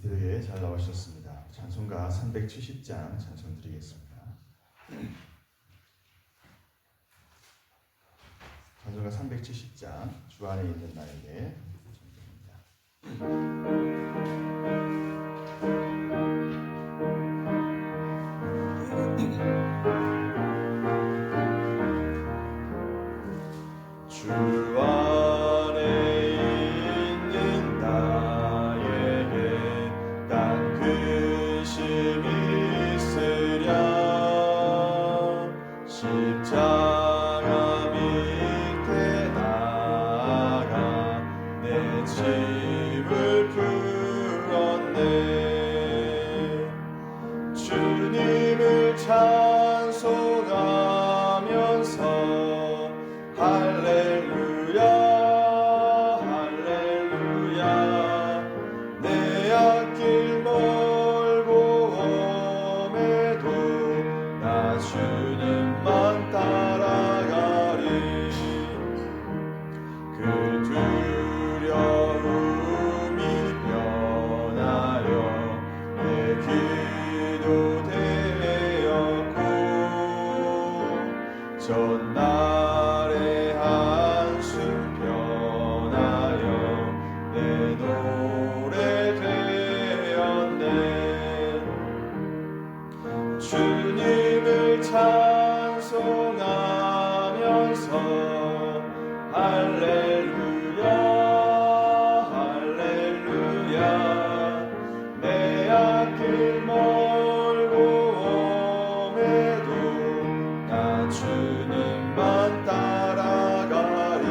기도에 잘 나오셨습니다. 찬송가 370장 찬송 드리겠습니다. 찬송가 370장 주 안에 있는 나에게 주 안에 있는 나에게 난 근심이 있으랴 십자가 밑에 나아가 내 짐을 풀었네 주님을 찬송하면서 할렐루야 할렐루야 내 앞길 멀고 험해도 나 주님만 따라가리 그 두려움이 변하여 내 기도 되었고 전날의 한숨 변하여 내 노래 되었네 주님을 찬송하면서 할렐루야 할렐루야 내 앞길 멀고 험해도 나 주님만 따라가리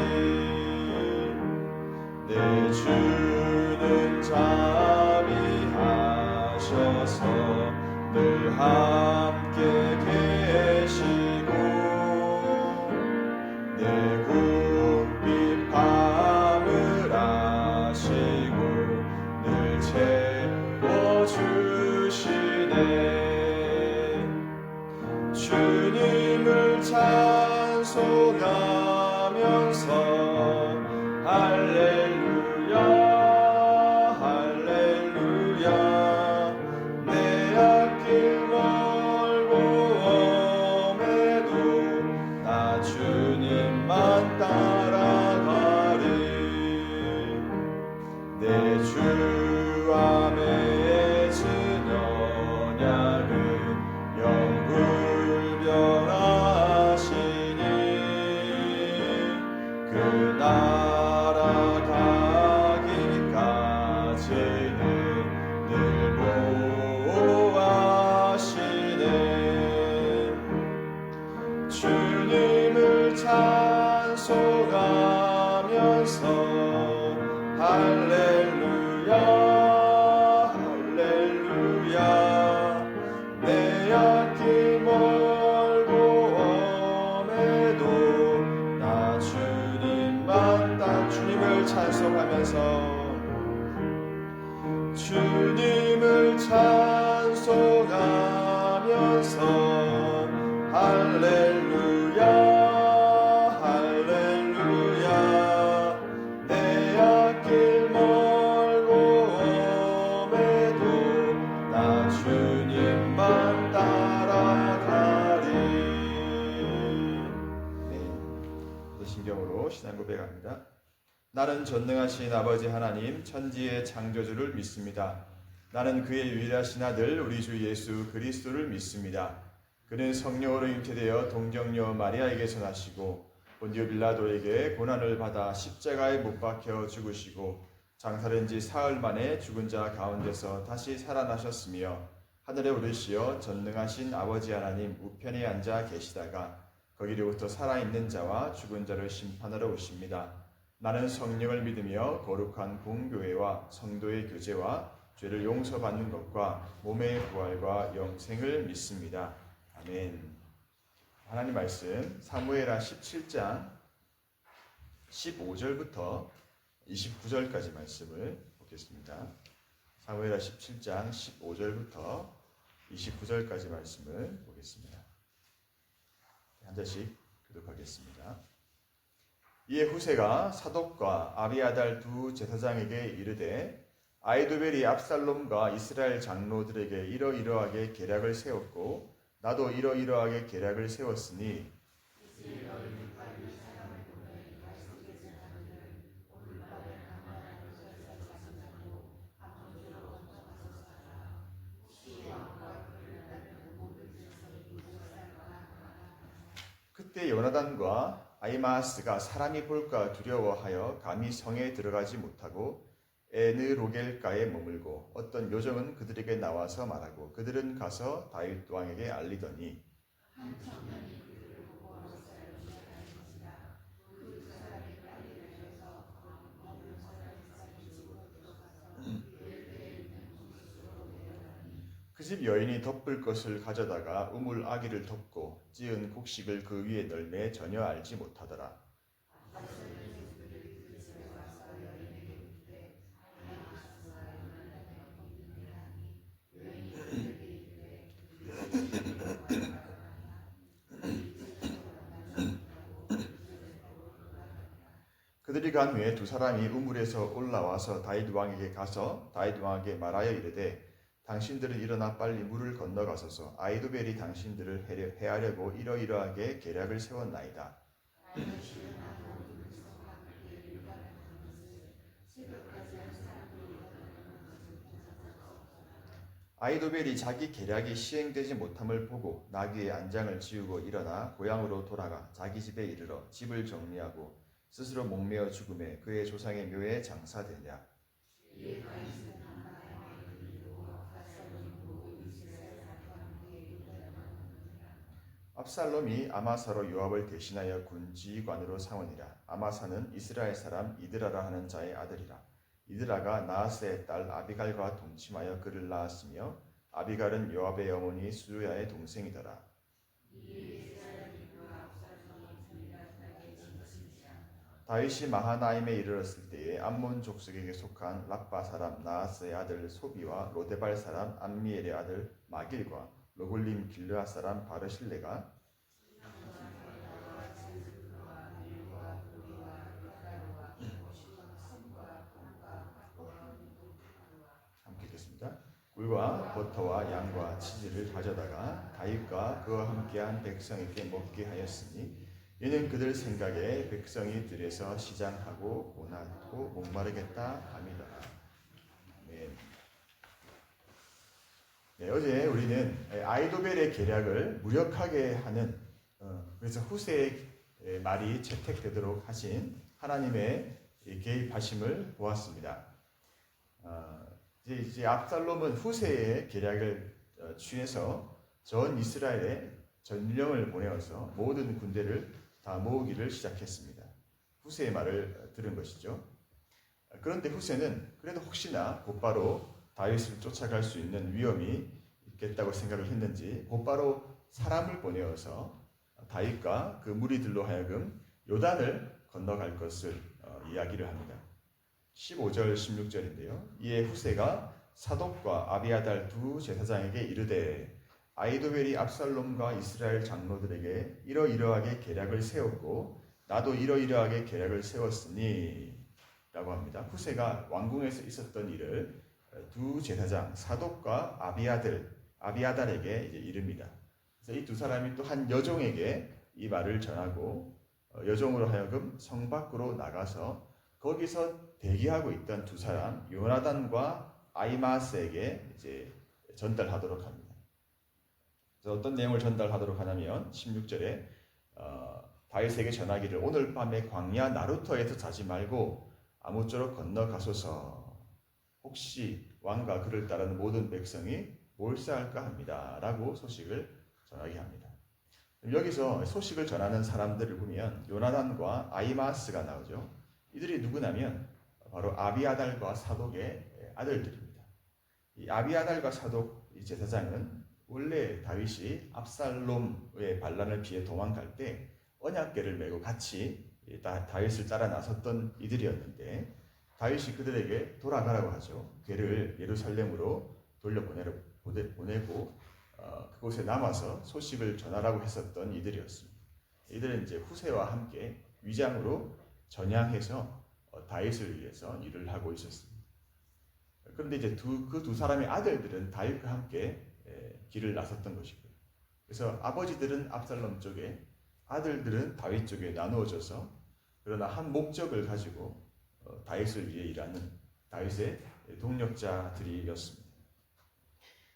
내 주는 자비하셔서 늘 함께 계시고 내 궁핍 밤을 아시고 늘 채워주시네 주님을 찬송하면서 할렐루야 할렐루야 내 앞길 멀고 험해도 나 주님만 따라가리 내 주 안에 애진 언약은 영불변하시니 그 나라 가기까지는 늘 보호하시네 주님을 찬송하면서 할렐루야 할렐루야 내 앞길 멀고 험해도 나 주님만 주님을 찬송하면서 주님을 찬송하면서 할렐루야 할렐루야 내 앞길 멀고 험해도 나 주님만 따라가리 네, 신경으로 신앙 고백합니다. 나는 전능하신 아버지 하나님 천지의 창조주를 믿습니다. 나는 그의 유일하신 아들 우리 주 예수 그리스도를 믿습니다. 그는 성령으로 잉태되어 동정녀 마리아에게서 나시고 본디오 빌라도에게 고난을 받아 십자가에 못 박혀 죽으시고 장사된 지 사흘 만에 죽은 자 가운데서 다시 살아나셨으며 하늘에 오르시어 전능하신 아버지 하나님 우편에 앉아 계시다가 거기로부터 살아있는 자와 죽은 자를 심판하러 오십니다. 나는 성령을 믿으며 거룩한 공교회와 성도의 교제와 죄를 용서받는 것과 몸의 부활과 영생을 믿습니다. 아멘. 하나님 말씀 사무엘하 17장 15절부터 29절까지 말씀을 보겠습니다. 사무엘하 17장 15절부터 29절까지 말씀을 보겠습니다. 한 절씩 교독하겠습니다. 이에 후세가 사독과 아비아달 두 제사장에게 이르되 아이도벨이 압살롬과 이스라엘 장로들에게 이러이러하게 계략을 세웠고 나도 이러이러하게 계략을 세웠으니 그때 요나단과 아히마아스가 사람이 볼까 두려워하여 감히 성에 들어가지 못하고 에느로겔가에 머물고 어떤 요정은 그들에게 나와서 말하고 그들은 가서 다윗 왕에게 알리더니 그 집 여인이 덮을 것을 가져다가 우물 아기를 덮고 찌은 곡식을 그 위에 널매 전혀 알지 못하더라. 그들이 간 후에 두 사람이 우물에서 올라와서 다윗 왕에게 가서 다윗 왕에게 말하여 이르되 당신들은 일어나 빨리 물을 건너가소서 아히도벨이 당신들을 해하려고 이러이러하게 계략을 세웠나이다. 아히도벨이 자기 계략이 시행되지 못함을 보고 나귀의 안장을 지우고 일어나 고향으로 돌아가 자기 집에 이르러 집을 정리하고 스스로 목매어 죽음에 그의 조상의 묘에 장사되냐. 압살롬이 아마사로 요압을 대신하여 군 지휘관으로 삼으니라. 아마사는 이스라엘 사람 이드라라 하는 자의 아들이라. 이드라가 나하스의 딸 아비갈과 동침하여 그를 낳았으며 아비갈은 요압의 어머니 수르야의 동생이더라. 다윗이 마하나임에 이르렀을 때에 암몬 족속에게 속한 랍바 사람 나하스의 아들 소비와 로데발 사람 암미엘의 아들 마길과 로골림 길르앗 사람 바르실레가 함께 읽겠습니다. 꿀과 버터와 양과 치즈를 가져다가 다윗과 그와 함께한 백성에게 먹게 하였으니 이는 그들 생각에 백성이 들에서 시장하고 고난하고 목마르겠다 함이더라. 네, 어제 우리는 아히도벨의 계략을 무력하게 하는 그래서 후세의 말이 채택되도록 하신 하나님의 개입하심을 보았습니다. 이제 압살롬은 후세의 계략을 취해서 전 이스라엘에 전령을 보내어서 모든 군대를 다 모으기를 시작했습니다. 후세의 말을 들은 것이죠. 그런데 후세는 그래도 혹시나 곧바로 다윗을 쫓아갈 수 있는 위험이 있겠다고 생각을 했는지 곧바로 사람을 보내어서 다윗과 그 무리들로 하여금 요단을 건너갈 것을 이야기를 합니다. 15절 16절인데요. 이에 후세가 사독과 아비아달 두 제사장에게 이르되 아히도벨이 압살롬과 이스라엘 장로들에게 이러이러하게 계략을 세웠고 나도 이러이러하게 계략을 세웠으니 라고 합니다. 후세가 왕궁에서 있었던 일을 두 제사장 사독과 아비아달에게 이제 이릅니다. 그래서 이 두 사람이 또 한 여종에게 이 말을 전하고 여종으로 하여금 성 밖으로 나가서 거기서 대기하고 있던 두 사람 요나단과 아히마아스에게 이제 전달하도록 합니다. 그래서 어떤 내용을 전달하도록 하냐면 16절에 다윗에게 전하기를 오늘 밤에 광야 나루터에서 자지 말고 아무쪼록 건너가소서 혹시 왕과 그를 따르는 모든 백성이 몰사할까 합니다. 라고 소식을 전하게 합니다. 여기서 소식을 전하는 사람들을 보면 요나단과 아히마아스가 나오죠. 이들이 누구냐면 바로 아비아달과 사독의 아들들입니다. 이 아비아달과 사독 이 제사장은 원래 다윗이 압살롬의 반란을 피해 도망갈 때 언약궤를 메고 같이 다윗을 따라 나섰던 이들이었는데 다윗이 그들에게 돌아가라고 하죠. 궤를 예루살렘으로 돌려보내고 그곳에 남아서 소식을 전하라고 했었던 이들이었습니다. 이들은 이제 후세와 함께 위장으로 전향해서 다윗을 위해서 일을 하고 있었습니다. 그런데 이제 그 두 사람의 아들들은 다윗과 함께 길을 나섰던 것이고요. 그래서 아버지들은 압살롬 쪽에, 아들들은 다윗 쪽에 나누어져서 그러나 한 목적을 가지고 다윗을 위해 일하는 다윗의 동력자들이었습니다.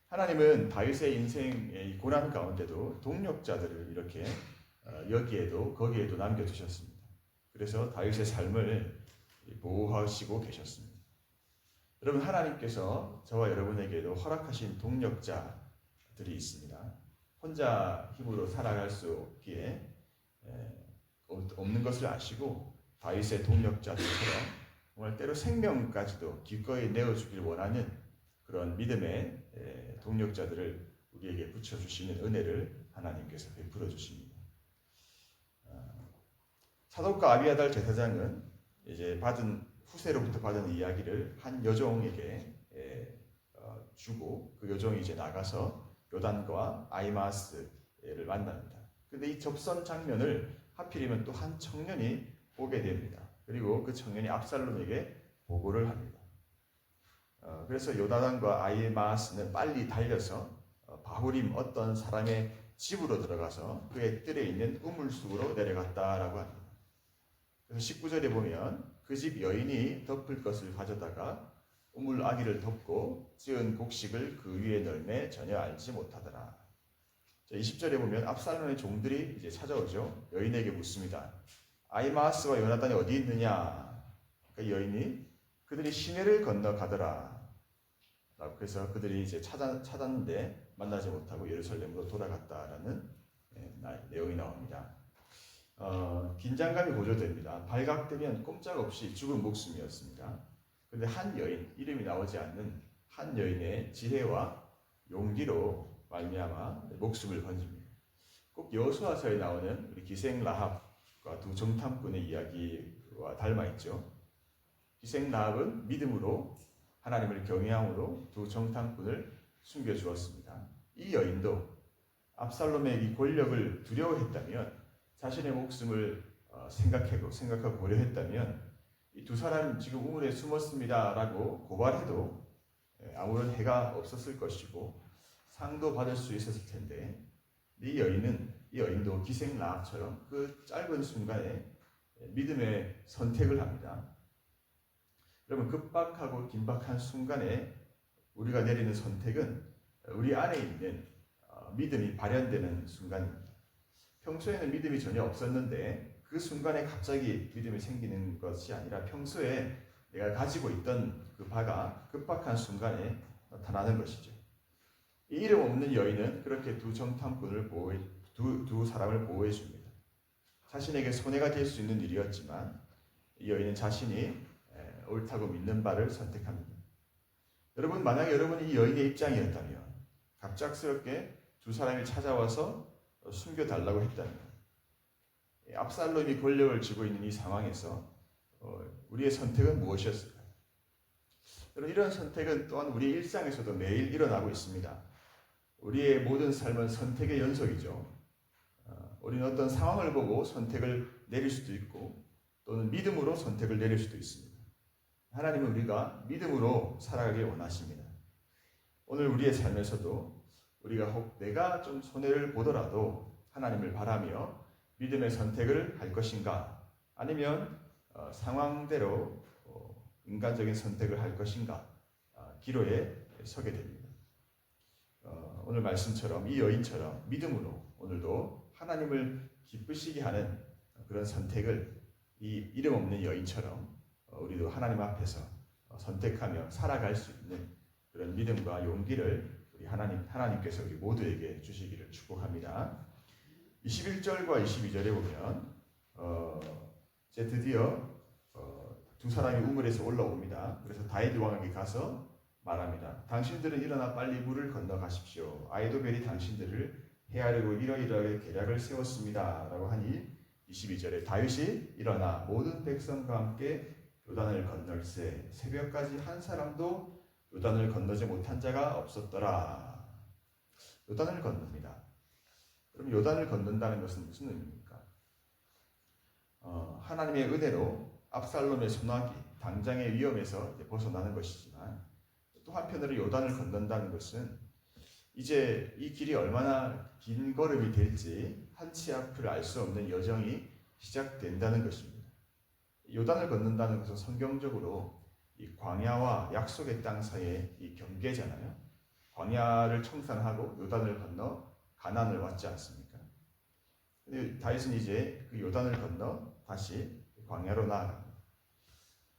하나님은 다윗의 인생의 고난 가운데도 동력자들을 이렇게 여기에도 거기에도 남겨두셨습니다. 그래서 다윗의 삶을 보호하시고 계셨습니다. 여러분, 하나님께서 저와 여러분에게도 허락하신 동력자들이 있습니다. 혼자 힘으로 살아갈 수 없기에 없는 것을 아시고 다윗의 동력자들처럼 정말 때로 생명까지도 기꺼이 내어주길 원하는 그런 믿음의 동력자들을 우리에게 붙여주시는 은혜를 하나님께서 베풀어 주십니다. 사독과 아비아달 제사장은 이제 후세로부터 받은 이야기를 한 여종에게 주고 그 여종이 이제 나가서 요단과 아히마스를 만납니다. 그런데 이 접선 장면을 하필이면 또 한 청년이 보게 됩니다. 그리고 그 청년이 압살롬에게 보고를 합니다. 그래서 요나단과 아히마스는 빨리 달려서 바후림 어떤 사람의 집으로 들어가서 그의 뜰에 있는 우물 속으로 내려갔다라고 합니다. 그래서 19절에 보면 그 집 여인이 덮을 것을 가져다가 우물 아기를 덮고 찌은 곡식을 그 위에 널매 전혀 알지 못하더라. 20절에 보면 압살롬의 종들이 이제 찾아오죠. 여인에게 묻습니다. 아히마스와 요나단이 어디 있느냐? 그 여인이 그들이 시내를 건너가더라. 그래서 그들이 이제 찾았는데 만나지 못하고 예루살렘으로 돌아갔다라는 내용이 나옵니다. 긴장감이 고조됩니다. 발각되면 꼼짝없이 죽은 목숨이었습니다. 그런데 한 여인, 이름이 나오지 않는 한 여인의 지혜와 용기로 말미암아 목숨을 건집니다. 꼭 여호수아서에 나오는 우리 기생 라합과 두 정탐꾼의 이야기와 닮아 있죠. 기생 라합은 믿음으로 하나님을 경외함으로 두 정탐꾼을 숨겨주었습니다. 이 여인도 압살롬의 이 권력을 두려워했다면, 자신의 목숨을 생각하고 고려했다면 이 두 사람 지금 우물에 숨었습니다라고 고발해도 아무런 해가 없었을 것이고 상도 받을 수 있었을 텐데, 이 여인도 기생 라합처럼 그 짧은 순간에 믿음의 선택을 합니다. 여러분, 급박하고 긴박한 순간에 우리가 내리는 선택은 우리 안에 있는 믿음이 발현되는 순간입니다. 평소에는 믿음이 전혀 없었는데 그 순간에 갑자기 믿음이 생기는 것이 아니라 평소에 내가 가지고 있던 그 바가 급박한 순간에 나타나는 것이죠. 이 이름 없는 여인은 그렇게 두 정탐꾼을 두 사람을 보호해 줍니다. 자신에게 손해가 될 수 있는 일이었지만 이 여인은 자신이 옳다고 믿는 바를 선택합니다. 여러분, 만약에 여러분이 이 여인의 입장이었다면, 갑작스럽게 두 사람이 찾아와서 숨겨달라고 했다면, 압살롬이 권력을 쥐고 있는 이 상황에서 우리의 선택은 무엇이었을까요? 여러분, 이런 선택은 또한 우리 일상에서도 매일 일어나고 있습니다. 우리의 모든 삶은 선택의 연속이죠. 우리는 어떤 상황을 보고 선택을 내릴 수도 있고 또는 믿음으로 선택을 내릴 수도 있습니다. 하나님은 우리가 믿음으로 살아가길 원하십니다. 오늘 우리의 삶에서도 우리가 혹 내가 좀 손해를 보더라도 하나님을 바라며 믿음의 선택을 할 것인가, 아니면 상황대로 인간적인 선택을 할 것인가, 기로에 서게 됩니다. 오늘 말씀처럼 이 여인처럼 믿음으로 오늘도 하나님을 기쁘시게 하는 그런 선택을 이 이름 없는 여인처럼 우리도 하나님 앞에서 선택하며 살아갈 수 있는 그런 믿음과 용기를 우리 하나님께서 우리 모두에게 주시기를 축복합니다. 21절과 22절에 보면 이제 드디어 두 사람이 우물에서 올라옵니다. 그래서 다윗 왕에게 가서 말합니다. 당신들은 일어나 빨리 물을 건너가십시오. 아히도벨이 당신들을 해하려고 이러이러하게 계략을 세웠습니다. 라고 하니 22절에 다윗이 일어나 모든 백성과 함께 요단을 건널세 새벽까지 한 사람도 요단을 건너지 못한 자가 없었더라. 요단을 건넙니다. 그럼 요단을 건넌다는 것은 무슨 의미입니까? 하나님의 은혜로 압살롬의 소나기, 당장의 위험에서 벗어나는 것이지만 또 한편으로 요단을 건넌다는 것은 이제 이 길이 얼마나 긴 걸음이 될지 한치 앞을 알 수 없는 여정이 시작된다는 것입니다. 요단을 건넌다는 것은 성경적으로 이 광야와 약속의 땅 사이의 이 경계잖아요. 광야를 청산하고 요단을 건너 가나안을 왔지 않습니까? 근데 다윗은 이제 그 요단을 건너 다시 광야로 나아갑니다.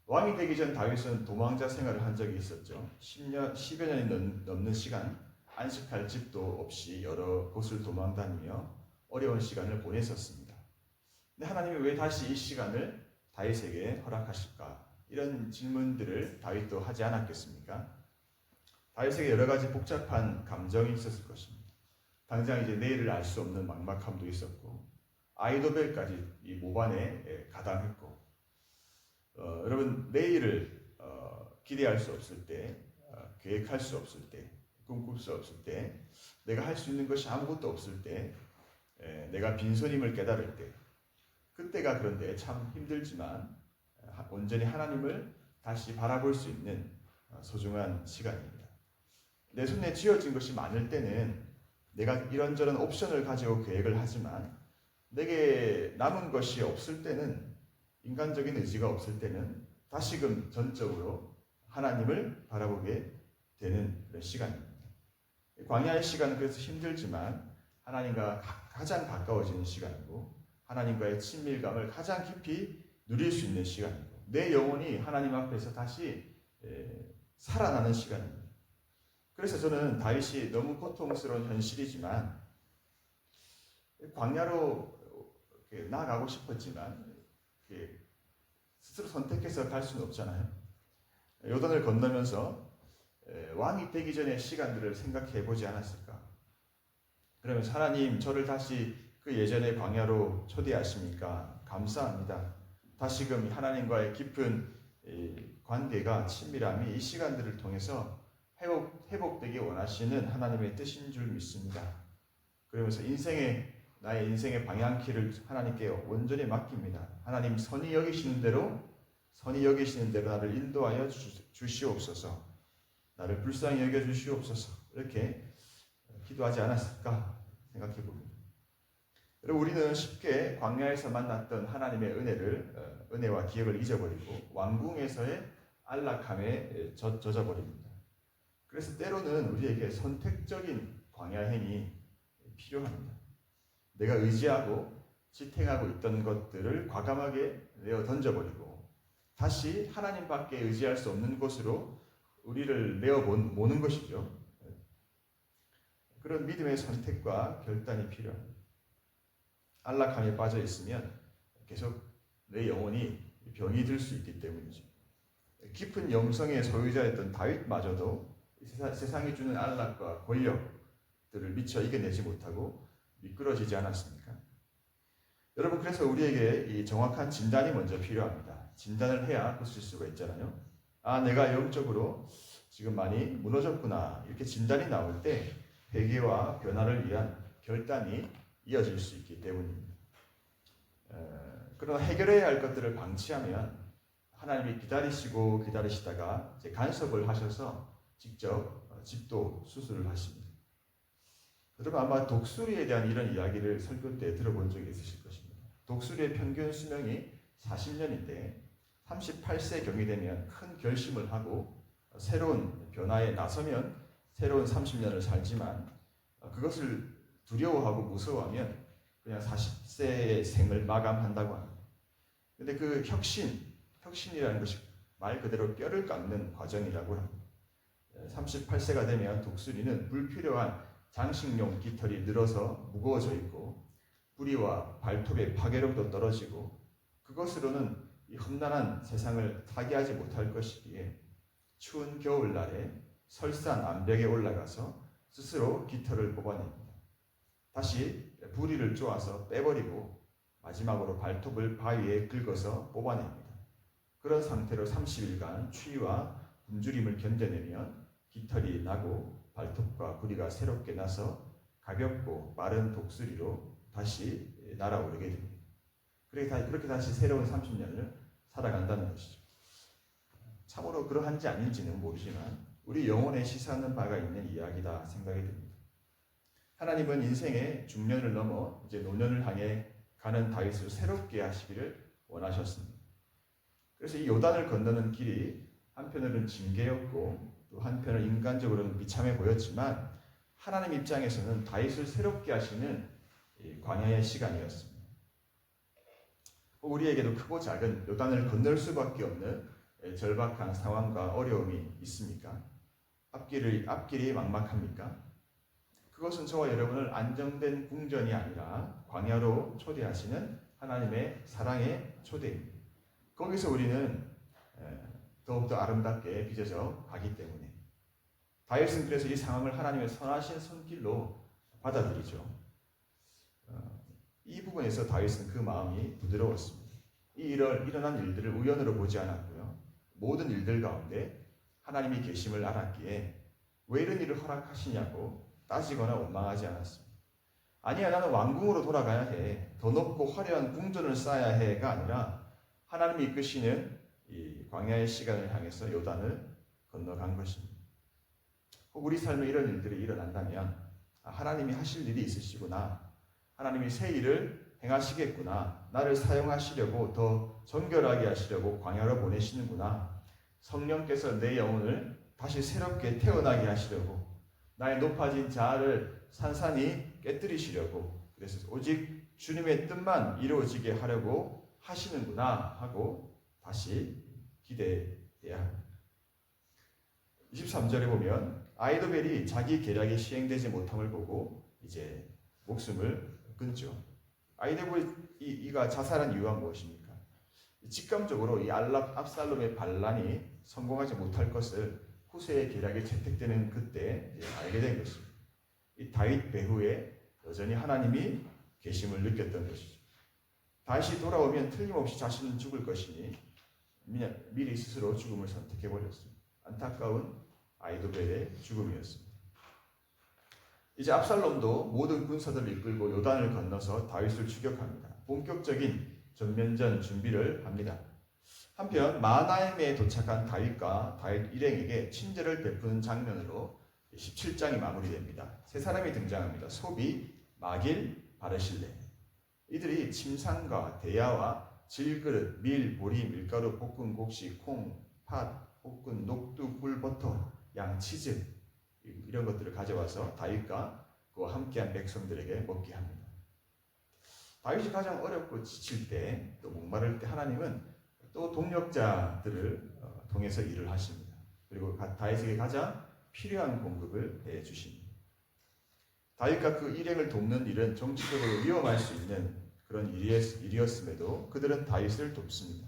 왕이 되기 전 다윗은 도망자 생활을 한 적이 있었죠. 10여 년이 넘는 시간 안식할 집도 없이 여러 곳을 도망다니며 어려운 시간을 보냈었습니다. 근데 하나님이 왜 다시 이 시간을 다윗에게 허락하실까? 이런 질문들을 다윗도 하지 않았겠습니까? 다윗에게 여러 가지 복잡한 감정이 있었을 것입니다. 당장 이제 내일을 알 수 없는 막막함도 있었고, 아이도벨까지 이 모반에 가담했고, 여러분 내일을 기대할 수 없을 때, 계획할 수 없을 때, 꿈꿀 수 없을 때, 내가 할 수 있는 것이 아무것도 없을 때, 내가 빈손임을 깨달을 때, 그때가 그런데 참 힘들지만 온전히 하나님을 다시 바라볼 수 있는 소중한 시간입니다. 내 손에 쥐어진 것이 많을 때는 내가 이런저런 옵션을 가지고 계획을 하지만 내게 남은 것이 없을 때는, 인간적인 의지가 없을 때는 다시금 전적으로 하나님을 바라보게 되는 그런 시간입니다. 광야의 시간은 그래서 힘들지만 하나님과 가장 가까워지는 시간이고, 하나님과의 친밀감을 가장 깊이 누릴 수 있는 시간이고, 내 영혼이 하나님 앞에서 다시 살아나는 시간입니다. 그래서 저는 다윗이 너무 고통스러운 현실이지만 광야로 나아가고 싶었지만 스스로 선택해서 갈 수는 없잖아요. 요단을 건너면서 왕이 되기 전의 시간들을 생각해 보지 않았을까? 그러면서 하나님, 저를 다시 그 예전의 광야로 초대하십니까? 감사합니다. 다시금 하나님과의 깊은 관계가, 친밀함이 이 시간들을 통해서 회복되기 원하시는 하나님의 뜻인 줄 믿습니다. 그러면서 나의 인생의 방향키를 하나님께 온전히 맡깁니다. 하나님, 선히 여기시는 대로 나를 인도하여 주시옵소서. 나를 불쌍히 여겨 주시옵소서. 이렇게 기도하지 않았을까 생각해 봅니다. 여러분, 우리는 쉽게 광야에서 만났던 하나님의 은혜와 기억을 잊어버리고 왕궁에서의 안락함에 젖어버립니다. 그래서 때로는 우리에게 선택적인 광야행이 필요합니다. 내가 의지하고 지탱하고 있던 것들을 과감하게 내어 던져버리고 다시 하나님밖에 의지할 수 없는 곳으로 우리를 내어 모는 것이죠. 그런 믿음의 선택과 결단이 필요합니다. 안락함에 빠져 있으면 계속 내 영혼이 병이 들 수 있기 때문이죠. 깊은 영성의 소유자였던 다윗마저도 세상이 주는 안락과 권력들을 미처 이겨내지 못하고 미끄러지지 않았습니까? 여러분, 그래서 우리에게 이 정확한 진단이 먼저 필요합니다. 진단을 해야 고칠 수가 있잖아요. 내가 영적으로 지금 많이 무너졌구나, 이렇게 진단이 나올 때 회개와 변화를 위한 결단이 이어질 수 있기 때문입니다. 그러나 해결해야 할 것들을 방치하면 하나님이 기다리시다가 이제 간섭을 하셔서 직접 집도 수술을 하십니다. 여러분, 아마 독수리에 대한 이런 이야기를 설교 때 들어본 적이 있으실 것입니다. 독수리의 평균 수명이 40년인데 38세경이 되면 큰 결심을 하고 새로운 변화에 나서면 새로운 30년을 살지만 그것을 두려워하고 무서워하면 그냥 40세의 생을 마감한다고 합니다. 그런데 그 혁신이라는 것이 말 그대로 뼈를 깎는 과정이라고 합니다. 38세가 되면 독수리는 불필요한 장식용 깃털이 늘어서 무거워져 있고 뿌리와 발톱의 파괴력도 떨어지고 그것으로는 이 험난한 세상을 타개하지 못할 것이기에 추운 겨울날에 설산 암벽에 올라가서 스스로 깃털을 뽑아냅니다. 다시 부리를 쪼아서 빼버리고 마지막으로 발톱을 바위에 긁어서 뽑아냅니다. 그런 상태로 30일간 추위와 굶주림을 견뎌내면 깃털이 나고 발톱과 부리가 새롭게 나서 가볍고 빠른 독수리로 다시 날아오르게 됩니다. 그렇게 다시 새로운 30년을 살아간다는 것이죠. 참으로 그러한지 아닌지는 모르지만 우리 영혼에 시사하는 바가 있는 이야기다 생각이 듭니다. 하나님은 인생의 중년을 넘어 이제 노년을 향해 가는 다윗을 새롭게 하시기를 원하셨습니다. 그래서 이 요단을 건너는 길이 한편으로는 징계였고 또 한편으로는 인간적으로는 비참해 보였지만 하나님 입장에서는 다윗을 새롭게 하시는 광야의 시간이었습니다. 우리에게도 크고 작은 요단을 건널 수밖에 없는 절박한 상황과 어려움이 있습니까? 앞길이 막막합니까? 그것은 저와 여러분을 안정된 궁전이 아니라 광야로 초대하시는 하나님의 사랑의 초대입니다. 거기서 우리는 더욱더 아름답게 빚어져 가기 때문에 다윗은 그래서 이 상황을 하나님의 선하신 손길로 받아들이죠. 이 부분에서 다윗은 그 마음이 부드러웠습니다. 일어난 일들을 우연으로 보지 않았고요. 모든 일들 가운데 하나님이 계심을 알았기에 왜 이런 일을 허락하시냐고 따지거나 원망하지 않았습니다. 아니야, 나는 왕궁으로 돌아가야 해. 더 높고 화려한 궁전을 쌓아야 해가 아니라 하나님이 이끄시는 이 광야의 시간을 향해서 요단을 건너간 것입니다. 우리 삶에 이런 일들이 일어난다면 하나님이 하실 일이 있으시구나. 하나님이 새 일을 행하시겠구나. 나를 사용하시려고 더 정결하게 하시려고 광야로 보내시는구나. 성령께서 내 영혼을 다시 새롭게 태어나게 하시려고 나의 높아진 자아를 산산히 깨뜨리시려고 그래서 오직 주님의 뜻만 이루어지게 하려고 하시는구나 하고 다시 기대해야 합니다. 23절에 보면 아이도벨이 자기 계략이 시행되지 못함을 보고 이제 목숨을 끊죠. 아이도벨이가 자살한 이유가 무엇입니까? 직감적으로 이 압살롬의 반란이 성공하지 못할 것을 후세의 계략이 채택되는 그때 알게 된 것입니다. 이 다윗 배후에 여전히 하나님이 계심을 느꼈던 것이죠. 다윗이 돌아오면 틀림없이 자신은 죽을 것이니 미리 스스로 죽음을 선택해버렸습니다. 안타까운 아이도벨의 죽음이었습니다. 이제 압살롬도 모든 군사들을 이끌고 요단을 건너서 다윗을 추격합니다. 본격적인 전면전 준비를 합니다. 한편 마하나임에 도착한 다윗과 다윗 일행에게 친절을 베푸는 장면으로 17장이 마무리됩니다. 세 사람이 등장합니다. 소비, 마길, 바르실레. 이들이 침상과 대야와 질그릇, 밀, 보리, 밀가루, 볶은 곡식, 콩, 팥, 볶은 녹두, 꿀, 버터, 양, 치즈 이런 것들을 가져와서 다윗과 그와 함께한 백성들에게 먹게 합니다. 다윗이 가장 어렵고 지칠 때 또 목마를 때 하나님은 또 동력자들을 통해서 일을 하십니다. 그리고 다윗에게 가장 필요한 공급을 해주십니다. 다윗과 그 일행을 돕는 일은 정치적으로 위험할 수 있는 그런 일이었음에도 그들은 다윗을 돕습니다.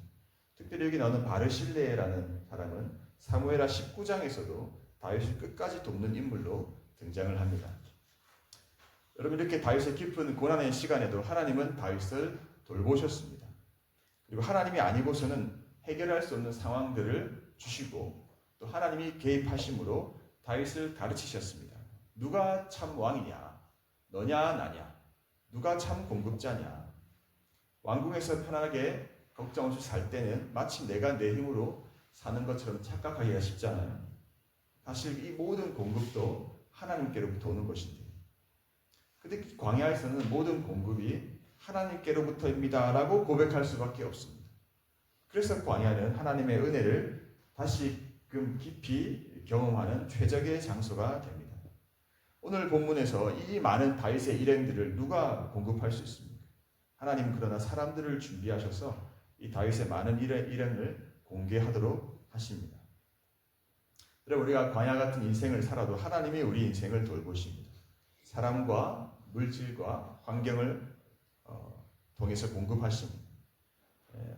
특별히 여기 나오는 바르실레라는 사람은 사무엘하 19장에서도 다윗을 끝까지 돕는 인물로 등장을 합니다. 여러분, 이렇게 다윗의 깊은 고난의 시간에도 하나님은 다윗을 돌보셨습니다. 그리고 하나님이 아니고서는 해결할 수 없는 상황들을 주시고 또 하나님이 개입하심으로 다윗을 가르치셨습니다. 누가 참 왕이냐? 너냐 나냐? 누가 참 공급자냐? 왕궁에서 편하게 걱정 없이 살 때는 마치 내가 내 힘으로 사는 것처럼 착각하기가 쉽잖아요. 사실 이 모든 공급도 하나님께로부터 오는 것인데, 근데 광야에서는 모든 공급이 하나님께로부터입니다 라고 고백할 수밖에 없습니다. 그래서 광야는 하나님의 은혜를 다시금 깊이 경험하는 최적의 장소가 됩니다. 오늘 본문에서 이 많은 다윗의 일행들을 누가 공급할 수 있습니까? 하나님은 그러나 사람들을 준비하셔서 이 다윗의 많은 일행을 공개하도록 하십니다. 여러분, 우리가 광야 같은 인생을 살아도 하나님이 우리 인생을 돌보십니다. 사람과 물질과 환경을 통해서 공급하십니다.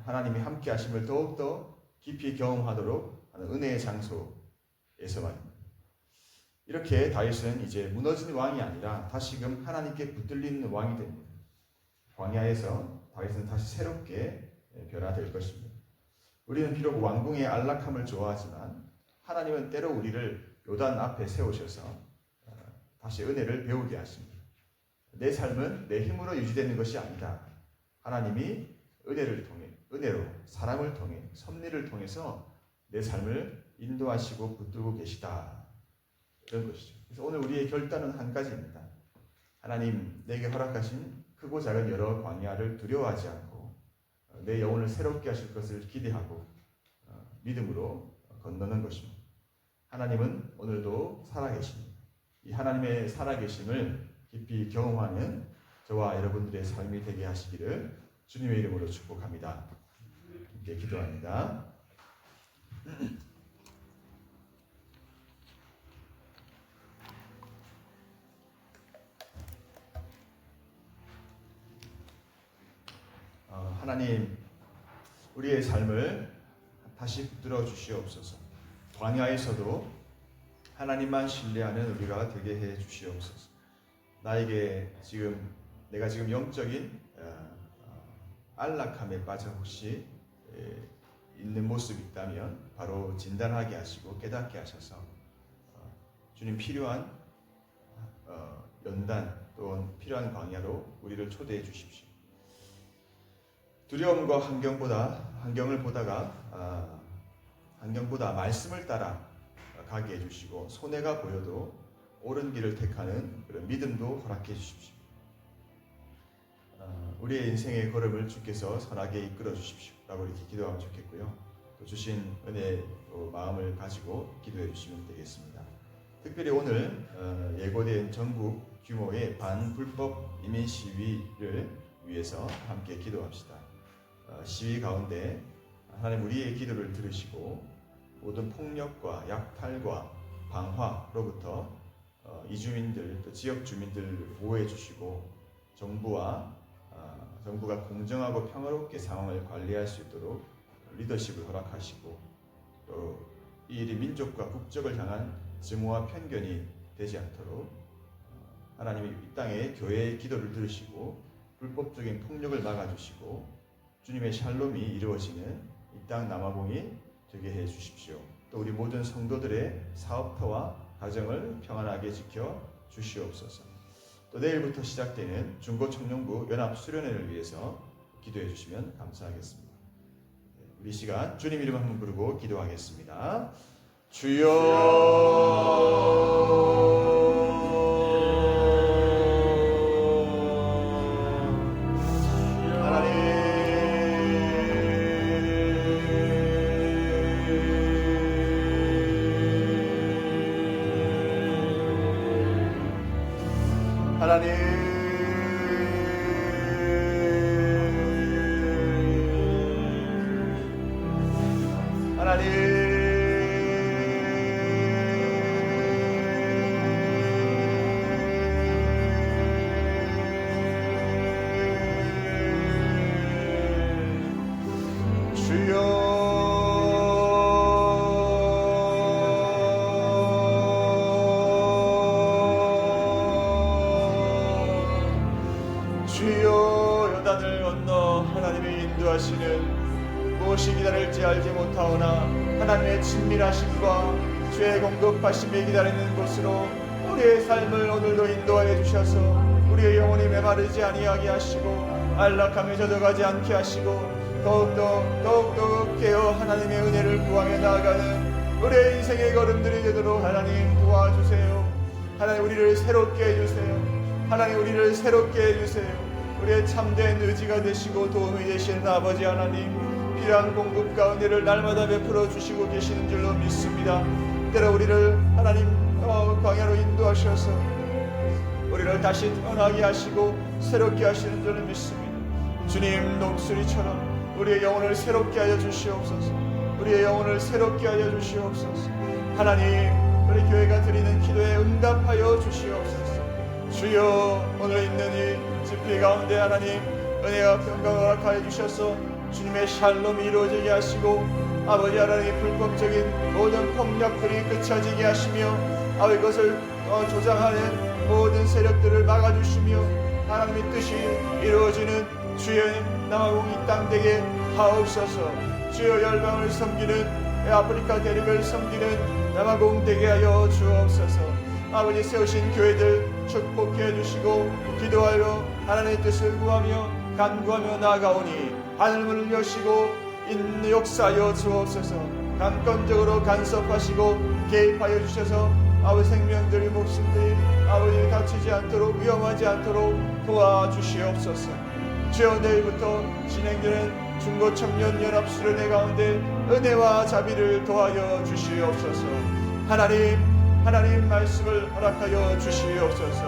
하나님이 함께 하심을 더욱더 깊이 경험하도록 하는 은혜의 장소에서 말입니다. 이렇게 다윗은 이제 무너진 왕이 아니라 다시금 하나님께 붙들리는 왕이 됩니다. 광야에서 다윗은 다시 새롭게 변화될 것입니다. 우리는 비록 왕궁의 안락함을 좋아하지만 하나님은 때로 우리를 요단 앞에 세우셔서 다시 은혜를 배우게 하십니다. 내 삶은 내 힘으로 유지되는 것이 아니다. 하나님이 은혜로 사람을 통해 섭리를 통해서 내 삶을 인도하시고 붙들고 계시다. 이런 것이죠. 그래서 오늘 우리의 결단은 한 가지입니다. 하나님 내게 허락하신 크고 작은 여러 광야를 두려워하지 않고 내 영혼을 새롭게 하실 것을 기대하고 믿음으로 건너는 것입니다. 하나님은 오늘도 살아계십니다. 이 하나님의 살아계심을 깊이 경험하는 저와 여러분들의 삶이 되게 하시기를 주님의 이름으로 축복합니다. 함께 기도합니다. 하나님, 우리의 삶을 다시 붙들어 주시옵소서. 광야에서도 하나님만 신뢰하는 우리가 되게 해 주시옵소서. 내가 지금 영적인 안락함에 빠져 혹시 있는 모습이 있다면 바로 진단하게 하시고 깨닫게 하셔서 주님 필요한 연단 또는 필요한 광야로 우리를 초대해 주십시오. 두려움과 환경을 보다가 말씀을 따라 가게 해주시고 손해가 보여도 옳은 길을 택하는 그런 믿음도 허락해 주십시오. 우리의 인생의 걸음을 주께서 선하게 이끌어 주십시오 라고 이렇게 기도하면 좋겠고요. 또 주신 은혜 또 마음을 가지고 기도해 주시면 되겠습니다. 특별히 오늘 예고된 전국 규모의 반불법 이민 시위를 위해서 함께 기도합시다. 시위 가운데 하나님 우리의 기도를 들으시고 모든 폭력과 약탈과 방화로부터 이주민들 또 지역 주민들을 보호해 주시고 정부가 공정하고 평화롭게 상황을 관리할 수 있도록 리더십을 허락하시고 또 이 일이 민족과 국적을 향한 증오와 편견이 되지 않도록 하나님이 이 땅에 교회의 기도를 들으시고 불법적인 폭력을 막아주시고 주님의 샬롬이 이루어지는 이 땅 남아공이 되게 해 주십시오. 또 우리 모든 성도들의 사업터와 가정을 평안하게 지켜 주시옵소서. 또 내일부터 시작되는 중고청년부 연합수련회를 위해서 기도해 주시면 감사하겠습니다. 우리 시간 주님 이름 한번 부르고 기도하겠습니다. 주여 주여 요단을 건너 하나님의 인도하시는 무엇이 기다릴지 알지 못하오나 하나님의 친밀하심과 죄의 공급하심에 기다리는 곳으로 우리의 삶을 오늘도 인도하여 주셔서 우리의 영혼이 메마르지 아니하게 하시고 안락함에 젖어가지 않게 하시고 더욱더 깨어 하나님의 은혜를 구하며 나아가는 우리의 인생의 걸음들이 되도록 하나님 도와주세요. 하나님 우리를 새롭게 해주세요. 하나님 우리를 새롭게 해주세요. 우리의 참된 의지가 되시고 도움이 되시는 아버지 하나님, 필요한 공급과 은혜를 날마다 베풀어 주시고 계시는 줄로 믿습니다. 때로 우리를 하나님 광야로 인도하셔서 우리를 다시 태어나게 하시고 새롭게 하시는 줄로 믿습니다. 주님 녹수리처럼 우리의 영혼을 새롭게 하여 주시옵소서. 우리의 영혼을 새롭게 하여 주시옵소서. 하나님 우리 교회가 드리는 기도에 응답하여 주시옵소서. 주여 오늘 있는 이 집회 가운데 하나님 은혜와 평강을 허락하여 주셔서 주님의 샬롬이 이루어지게 하시고 아버지 하나님 불법적인 모든 폭력들이 그쳐지게 하시며 아버지 그것을 조장하는 모든 세력들을 막아주시며 하나님의 뜻이 이루어지는 주의 남아공 이 땅 되게 하옵소서. 주여 열방을 섬기는 아프리카 대륙을 섬기는 남아공 되게 하여 주옵소서. 아버지 세우신 교회들 축복해 주시고 기도하여 하나님의 뜻을 구하며 간구하며 나아가오니 하늘문을 여시고 역사하여 주옵소서. 강권적으로 간섭하시고 개입하여 주셔서 아버지 생명들의 목숨들이 아버지 다치지 않도록 위험하지 않도록 도와주시옵소서. 주여 내일부터 진행되는 중고청년연합수련회 가운데 은혜와 자비를 도하여 주시옵소서. 하나님 말씀을 허락하여 주시옵소서.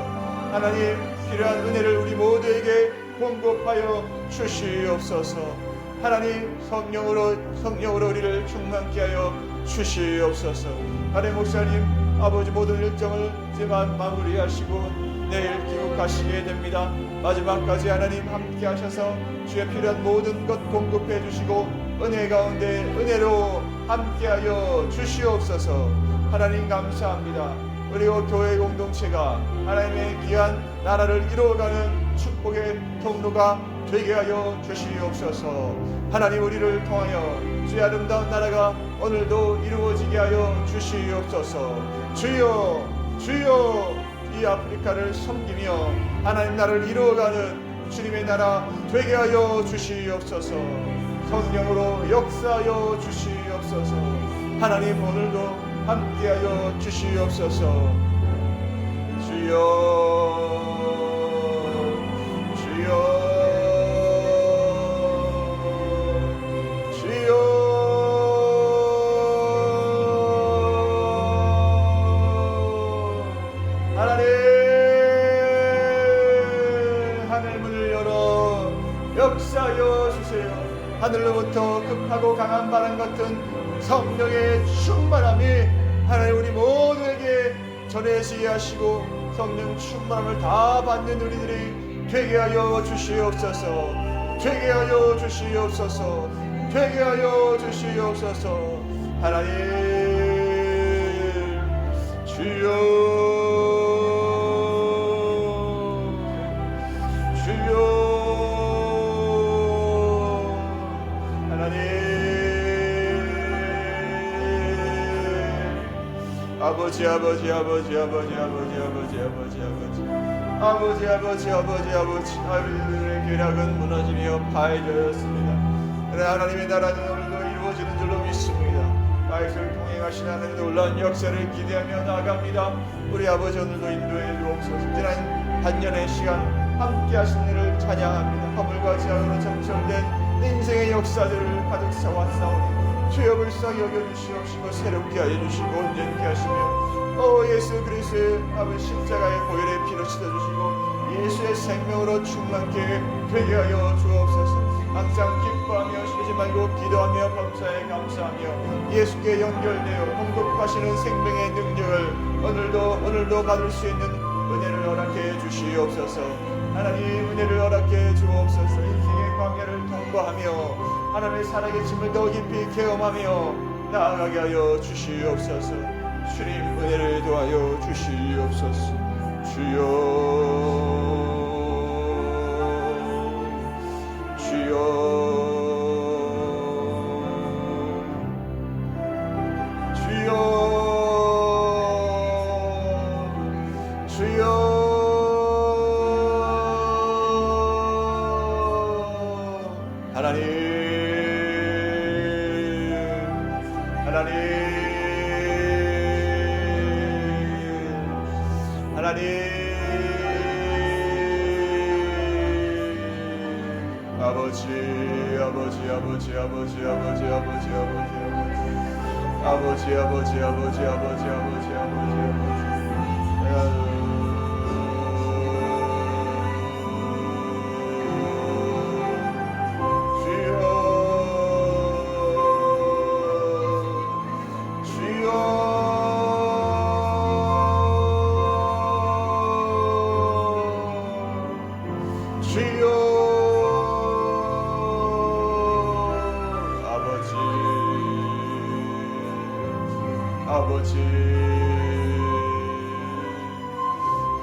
하나님 필요한 은혜를 우리 모두에게 공급하여 주시옵소서. 하나님 성령으로 우리를 충만케 하여 주시옵소서. 하나님 목사님 아버지 모든 일정을 이제 마무리하시고 내일 귀국하시게 됩니다. 마지막까지 하나님 함께 하셔서 주의 필요한 모든 것 공급해 주시고 은혜 가운데 은혜로 함께하여 주시옵소서. 하나님 감사합니다. 그리고 교회 공동체가 하나님의 귀한 나라를 이루어가는 축복의 통로가 되게 하여 주시옵소서. 하나님 우리를 통하여 주의 아름다운 나라가 오늘도 이루어지게 하여 주시옵소서. 주여 이 아프리카를 섬기며 하나님 나라를 이루어가는 주님의 나라 되게 하여 주시옵소서. 성령으로 역사하여 주시옵소서. 하나님 오늘도 함께하여 주시옵소서. 주여 역사하여 주세요. 하늘로부터 급하고 강한 바람 같은 성령의 충만함이 하나님 우리 모두에게 전해지게 하시고 성령 충만함을 다 받는 우리들이 되게 하여 주시옵소서. 되게 하여 주시옵소서. 되게 하여 주시옵소서. 하나님 주여 아버지의 계략은 무너지며 파해졌습니다. 하나님의 나라는 오늘도 이루어지는 줄로 믿습니다. 말씀을 통행하신 하나님의 놀라운 역사를 기대하며 나아갑니다. 우리 아버지 오늘도 인도해 주옵소서. 지난 반년의 시간 함께 하신 일을 찬양합니다. 허물과 지하로 점철된 인생의 역사들을 가득 쌓았사오니 주여 불쌍히 여겨주시옵시고 새롭게 하여 주시고 온전케 하시며 예수 그리스도의 아버지 십자가의 보혈의 피로 씻어주시고 예수의 생명으로 충만케 되게 하여 주옵소서. 항상 기뻐하며 쉬지 말고 기도하며 범사에 감사하며 예수께 연결되어 공급하시는 생명의 능력을 오늘도 받을 수 있는 은혜를 허락해 주시옵소서. 하나님 은혜를 허락해 주옵소서. 인생의 광야를 통과하며 하나님의 살아계심을 더 깊이 경험하며 나아가게 하여 주시옵소서. 주님 은혜를 도하여 주시옵소서. 주여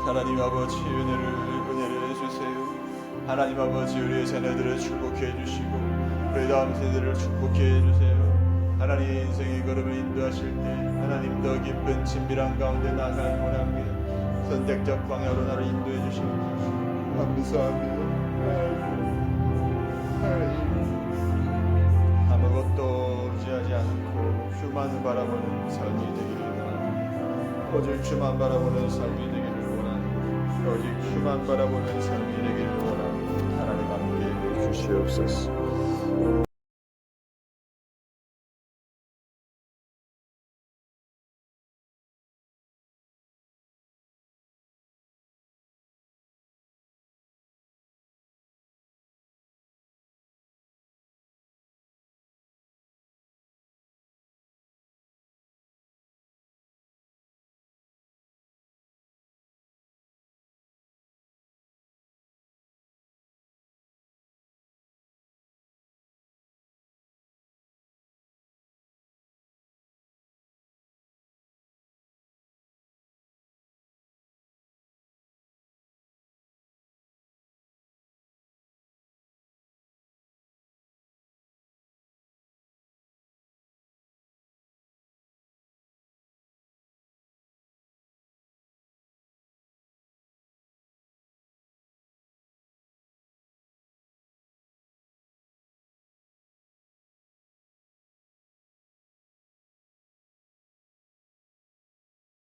하나님 아버지 은혜를 주세요. 하나님 아버지 우리의 자녀들을 축복해 주시고 우리 다음 세대를 축복해 주세요. 하나님 인생의 걸음을 인도하실 때 하나님 더 깊은 진밀한 가운데 나가길 원합니다. 선택적 방향으로 나를 인도해 주시고 감사합니다. 아무것도 의지하지 않고 주만 바라보는 삶이 되기를 원합니다. 오직 주만 바라보는 삶이 되기를 원합니다. 오직 주만 바라보는 삶이 되기를 원합니다. 하나님 함께 해 주시옵소서.